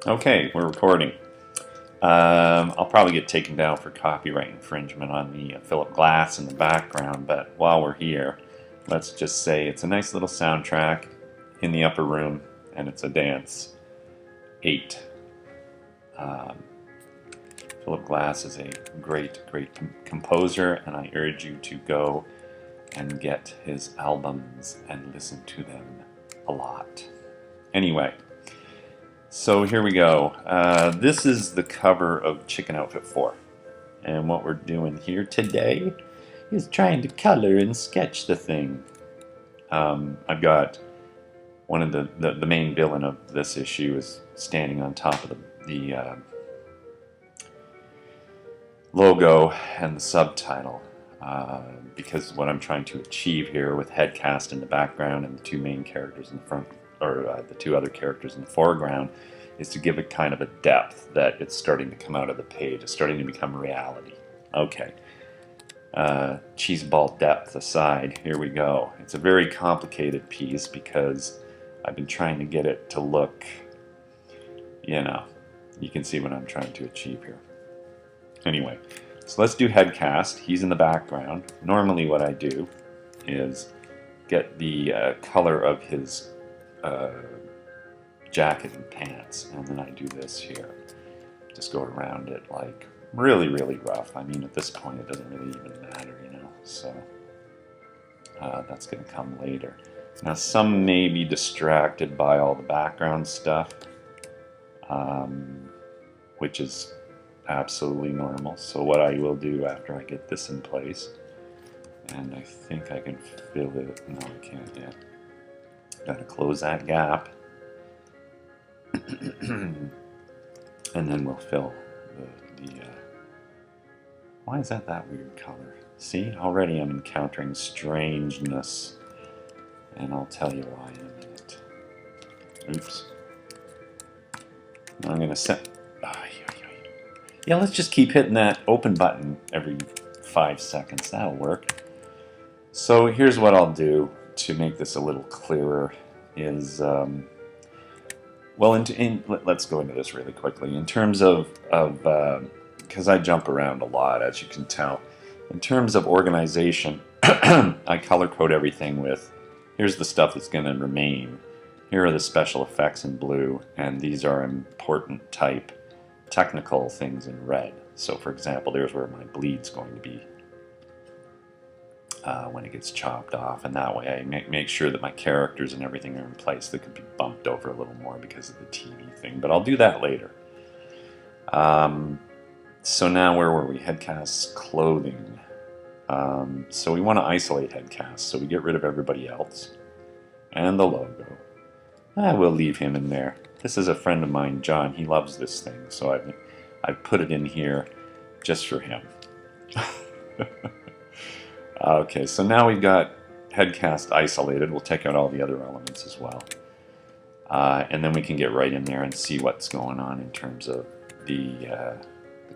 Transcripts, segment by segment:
Okay, we're recording. I'll probably get taken down for copyright infringement on the Philip Glass in the background, but while we're here, let's just say it's a nice little soundtrack in the upper room, and it's a dance 8. Philip Glass is a great composer, and I urge you to go and get his albums and listen to them a lot. Anyway, so here we go. This is the cover of Chicken Outfit 4. And what we're doing here today is trying to color and sketch the thing. I've got one of the main villain of this issue is standing on top of the logo and the subtitle. Because what I'm trying to achieve here with Headcast in the background and the two main characters in the front, or the two other characters in the foreground, is to give it kind of a depth that it's starting to come out of the page. It's starting to become reality. Okay. Cheeseball depth aside, here we go. It's a very complicated piece because I've been trying to get it to look, you can see what I'm trying to achieve here. Anyway, so let's do Headcast. He's in the background. Normally what I do is get the color of his jacket and pants, and then I do this here. Just go around it like really rough. I mean, at this point it doesn't really even matter, so that's going to come later. Now some may be distracted by all the background stuff, which is absolutely normal. So what I will do after I get this in place, and I think I can fill it. No, I can't yet. Got to close that gap. And then we'll fill the why is that weird color? See, already I'm encountering strangeness, and I'll tell you why in a minute. Oops. I'm gonna set. Yeah, let's just keep hitting that open button every 5 seconds. That'll work. So here's what I'll do to make this a little clearer is, let's go into this really quickly. In terms of because I jump around a lot, as you can tell. In terms of organization, I color code everything with, here's the stuff that's going to remain. Here are the special effects in blue, and these are important type technical things in red. So for example, there's where my bleed's going to be when it gets chopped off, and that way I make sure that my characters and everything are in place. That could be bumped over a little more because of the TV thing, but I'll do that later. So now where were we? Headcast's clothing. So we want to isolate Headcast, so we get rid of everybody else and the logo. I will leave him in there. This is a friend of mine, John. He loves this thing, so I've put it in here just for him. Okay, so now we've got Headcast isolated. We'll take out all the other elements as well. And then we can get right in there and see what's going on in terms of the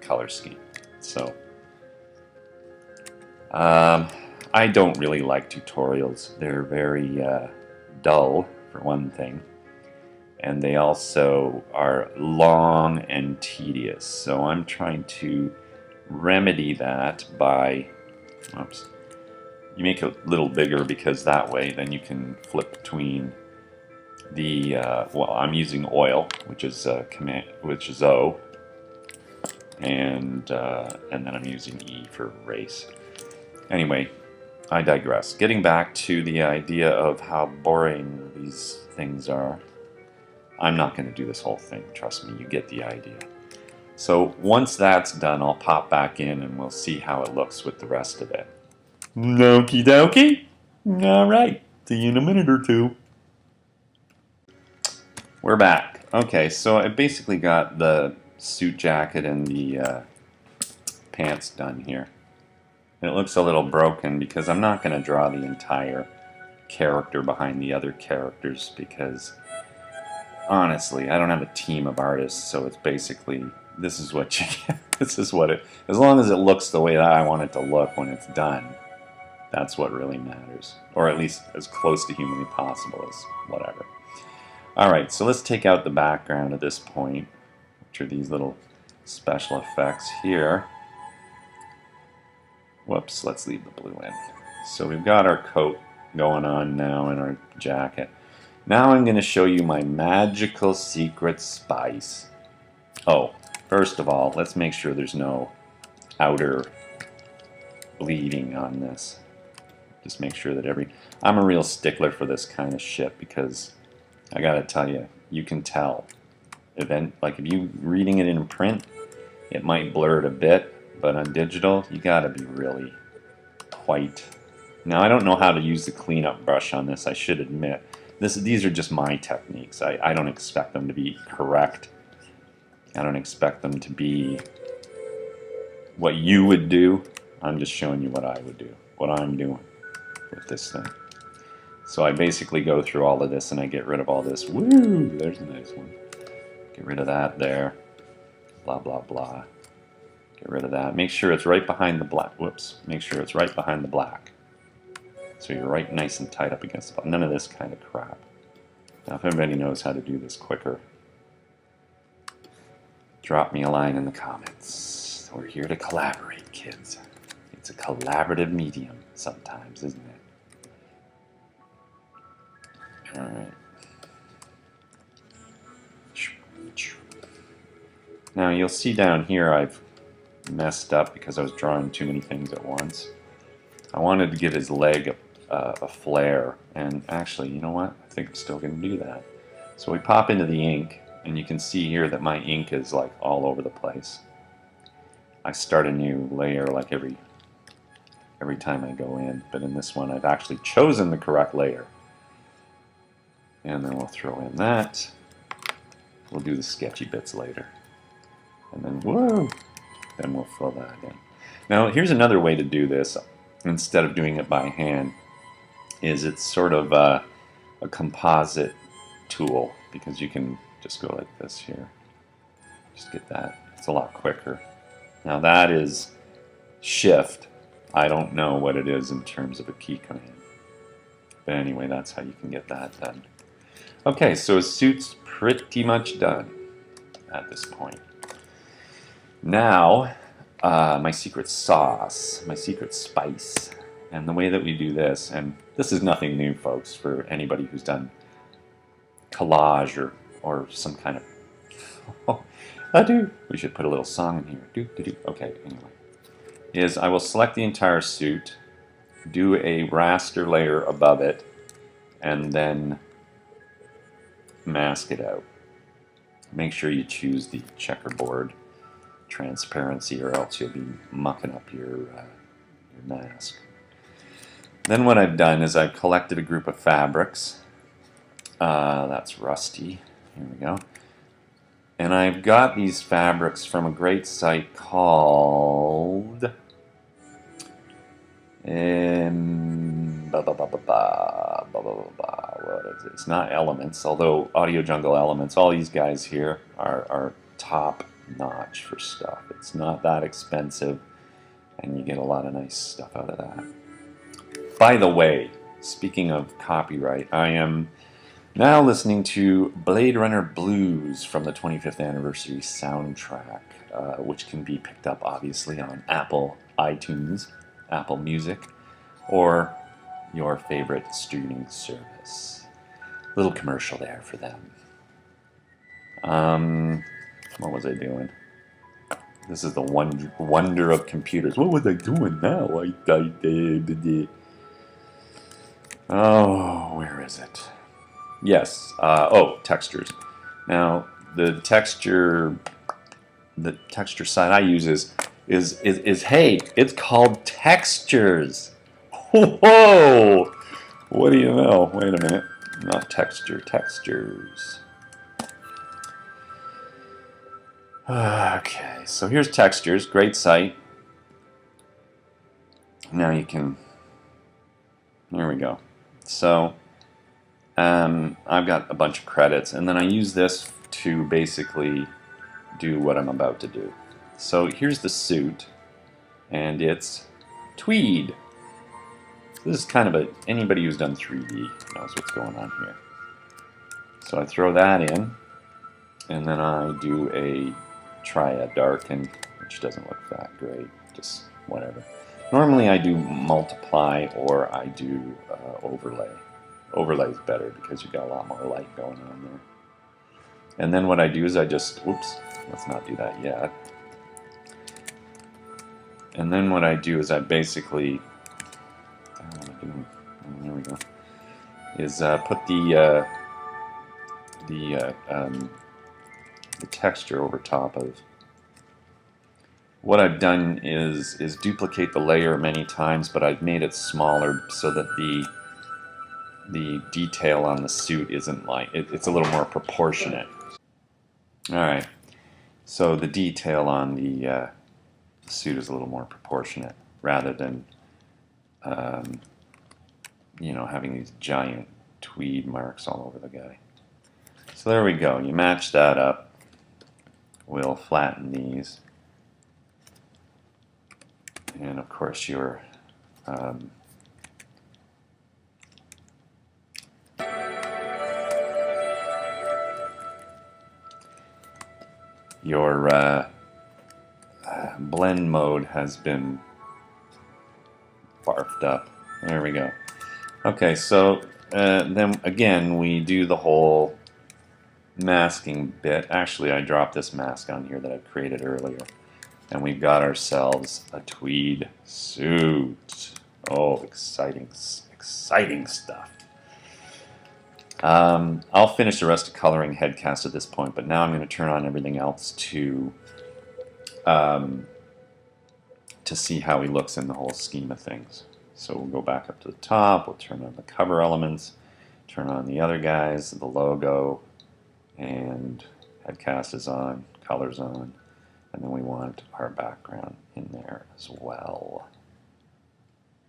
color scheme. So, I don't really like tutorials. They're very dull, for one thing. And they also are long and tedious. So I'm trying to remedy that by, you make it a little bigger because that way then you can flip between the, I'm using oil, which is O, and then I'm using E for race. Anyway, I digress. Getting back to the idea of how boring these things are, I'm not going to do this whole thing, trust me, you get the idea. So once that's done, I'll pop back in and we'll see how it looks with the rest of it. Okie dokie. Alright, see you in a minute or two. We're back. Okay, so I basically got the suit jacket and the pants done here. It looks a little broken because I'm not going to draw the entire character behind the other characters because honestly, I don't have a team of artists, so it's basically, this is what you get. This is what it, as long as it looks the way that I want it to look when it's done, that's what really matters. Or at least as close to humanly possible as whatever. Alright, so let's take out the background at this point. capture these little special effects here. Whoops, let's leave the blue in. So we've got our coat going on now and our jacket. Now I'm going to show you my magical secret spice. Oh, first of all, let's make sure there's no outer bleeding on this. Just make sure that I'm a real stickler for this kind of shit because I gotta tell you, you can tell. Like if you reading it in print, it might blur it a bit, but on digital, you gotta be really quite. Now I don't know how to use the cleanup brush on this, I should admit. These are just my techniques. I don't expect them to be correct. I don't expect them to be what you would do. I'm just showing you what I would do, what I'm doing with this thing. So I basically go through all of this and I get rid of all this. Woo! There's a nice one. Get rid of that there. Blah, blah, blah. Get rid of that. Make sure it's right behind the black. Whoops. Make sure it's right behind the black. So you're right nice and tight up against the bottom. None of this kind of crap. Now if anybody knows how to do this quicker, drop me a line in the comments. We're here to collaborate, kids. It's a collaborative medium sometimes, isn't it? Alright. Now you'll see down here I've messed up because I was drawing too many things at once. I wanted to give his leg a flare, and actually, you know what? I think I'm still going to do that. So we pop into the ink, and you can see here that my ink is like all over the place. I start a new layer like every time I go in, but in this one I've actually chosen the correct layer. And then we'll throw in that. We'll do the sketchy bits later. And then, whoa! Then we'll fill that in. Now, here's another way to do this, instead of doing it by hand, is it's sort of a composite tool, because you can just go like this here. Just get that. It's a lot quicker. Now that is Shift. I don't know what it is in terms of a key command. But anyway, that's how you can get that done. Okay, so his suit's pretty much done at this point. Now, my secret sauce, my secret spice. And the way that we do this, and this is nothing new, folks, for anybody who's done collage or some kind of... Oh, I do. We should put a little song in here. Okay, anyway. Is I will select the entire suit, do a raster layer above it, and then mask it out. Make sure you choose the checkerboard transparency, or else you'll be mucking up your mask. Then what I've done is I've collected a group of fabrics. That's rusty. Here we go. And I've got these fabrics from a great site called what is it? It's not Elements, although Audio Jungle Elements, all these guys here are top notch for stuff. It's not that expensive, and you get a lot of nice stuff out of that. By the way, speaking of copyright, I am now listening to Blade Runner Blues from the 25th anniversary soundtrack, which can be picked up obviously on Apple iTunes, Apple Music, or your favorite streaming service. Little commercial there for them. What was I doing? This is the wonder of computers. What was I doing now? Oh, where is it? Yes. Oh, textures. Now, the texture site I use is hey, it's called textures. Whoa! What do you know? Wait a minute. Not texture, textures. Okay, so here's textures. Great site. Now you can. Here we go. So I've got a bunch of credits, and then I use this to basically do what I'm about to do. So here's the suit, and it's tweed. This is kind of anybody who's done 3D knows what's going on here. So I throw that in, And then I try a darken, which doesn't look that great, just whatever. Normally I do multiply or I do overlay. Overlay is better because you've got a lot more light going on there. And then what I do is I just, whoops, let's not do that yet. And then what I do is I basically, there we go, is put the texture over top of. What I've done is duplicate the layer many times, but I've made it smaller so that the detail on the suit isn't like, it's a little more proportionate. Alright, so the detail on the suit is a little more proportionate rather than you know, having these giant tweed marks all over the guy. So there we go, you match that up. We'll flatten these. And of course your blend mode has been barfed up. There we go. Okay, so then again we do the whole masking bit. Actually, I dropped this mask on here that I created earlier. And we've got ourselves a tweed suit. Oh, exciting, exciting stuff. I'll finish the rest of coloring headcast at this point, but now I'm going to turn on everything else to see how he looks in the whole scheme of things. So we'll go back up to the top, we'll turn on the cover elements, turn on the other guys, the logo, and headcast is on, color's on. And then we want our background in there as well.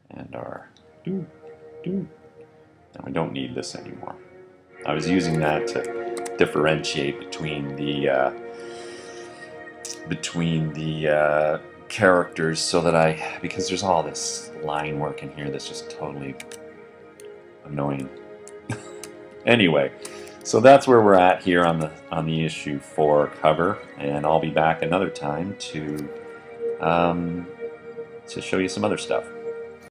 And our and we don't need this anymore. I was using that to differentiate between the characters so that because there's all this line work in here that's just totally annoying. Anyway, so that's where we're at here on the issue 4 cover, and I'll be back another time to show you some other stuff.